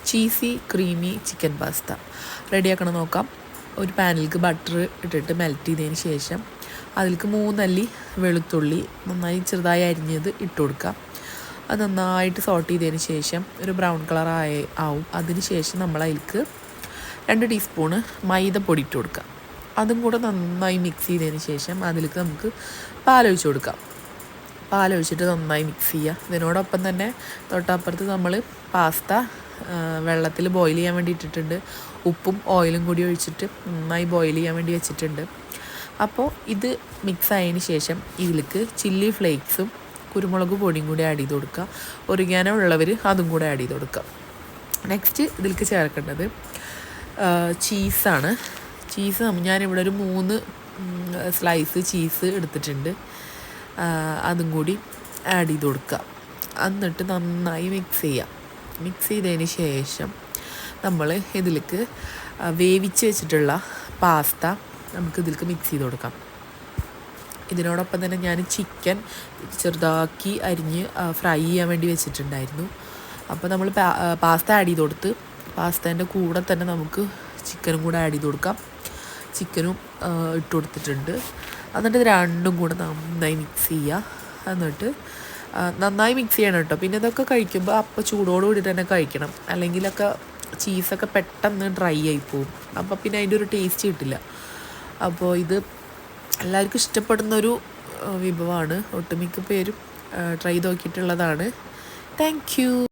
Cheesy creamy chicken pasta റെഡിയാക്കണം നോക്കാം. ഒരു പാനിലേക്ക് ബട്ടർ ഇട്ടിട്ട് മെൽറ്റ് ചെയ്തതിന് ശേഷം അതിലേക്ക് 3 അല്ലി വെളുത്തുള്ളി നന്നായി ചെറുതായി അരിഞ്ഞത് ഇട്ട് കൊടുക്കാം. അത് നന്നായിട്ട് സോട്ട് ചെയ്തതിന് ശേഷം ഒരു ബ്രൗൺ കളർ ആവും. അതിന് ശേഷം നമ്മൾ അതിലേക്ക് 2 ടീസ്പൂണ് മൈദപ്പൊടി ഇട്ട് കൊടുക്കാം. അതും കൂടെ നന്നായി മിക്സ് ചെയ്തതിന് ശേഷം അതിലേക്ക് നമുക്ക് പാലൊഴിച്ച് കൊടുക്കാം. പാലൊഴിച്ചിട്ട് നന്നായി മിക്സ് ചെയ്യുക. ഇതിനോടൊപ്പം തന്നെ തൊട്ടപ്പുറത്ത് നമ്മൾ പാസ്ത വെള്ളത്തിൽ ബോയിൽ ചെയ്യാൻ വേണ്ടി ഇട്ടിട്ടുണ്ട്. ഉപ്പും ഓയിലും കൂടി ഒഴിച്ചിട്ട് നന്നായി ബോയിൽ ചെയ്യാൻ വേണ്ടി വെച്ചിട്ടുണ്ട്. അപ്പോൾ ഇത് മിക്സ് ആയതിന് ശേഷം ഇതിലേക്ക് ചില്ലി ഫ്ലേക്സും കുരുമുളക് പൊടിയും കൂടി ആഡ് ചെയ്ത് കൊടുക്കുക. ഒറിഗാനോ ഉള്ളവർ അതും കൂടെ ആഡ് ചെയ്ത് കൊടുക്കുക. നെക്സ്റ്റ് ഇതിലേക്ക് ചേർക്കേണ്ടത് ചീസാണ്. ചീസ് ഞാനിവിടെ ഒരു 3 സ്ലൈസ് ചീസ് എടുത്തിട്ടുണ്ട്. അതും കൂടി ആഡ് ചെയ്ത് കൊടുക്കുക. എന്നിട്ട് നന്നായി മിക്സ് ചെയ്യാം. മിക്സ് ചെയ്തതിന് ശേഷം നമ്മൾ ഇതിലേക്ക് വേവിച്ച് വെച്ചിട്ടുള്ള പാസ്ത നമുക്ക് ഇതിലേക്ക് മിക്സ് ചെയ്ത് കൊടുക്കാം. ഇതിനോടൊപ്പം തന്നെ ഞാൻ ചിക്കൻ ചെറുതാക്കി അരിഞ്ഞ് ഫ്രൈ ചെയ്യാൻ വേണ്ടി വെച്ചിട്ടുണ്ടായിരുന്നു. അപ്പോൾ നമ്മൾ പാസ്ത ആഡ് ചെയ്ത് കൊടുത്ത് പാസ്തേൻ്റെ കൂടെ തന്നെ നമുക്ക് ചിക്കനും കൂടെ ആഡ് ചെയ്ത് കൊടുക്കാം. ചിക്കനും ഇട്ട് കൊടുത്തിട്ടുണ്ട്. എന്നിട്ട് ഇത് രണ്ടും കൂടെ നന്നായി മിക്സ് ചെയ്യുക. എന്നിട്ട് നന്നായി മിക്സ് ചെയ്യണം കേട്ടോ. പിന്നെ ഇതൊക്കെ കഴിക്കുമ്പോൾ അപ്പോൾ ചൂടോടുകൂടി തന്നെ കഴിക്കണം. അല്ലെങ്കിലൊക്കെ ചീസൊക്കെ പെട്ടെന്ന് ഡ്രൈ ആയിപ്പോവും. അപ്പോൾ പിന്നെ അതിൻ്റെ ഒരു ടേസ്റ്റ് കിട്ടില്ല. അപ്പോൾ ഇത് എല്ലാവർക്കും ഇഷ്ടപ്പെടുന്നൊരു വിഭവമാണ്. ഒട്ടുമിക്ക പേരും ട്രൈ ചെയ്ത് നോക്കിയിട്ടുള്ളതാണ്. Thank you.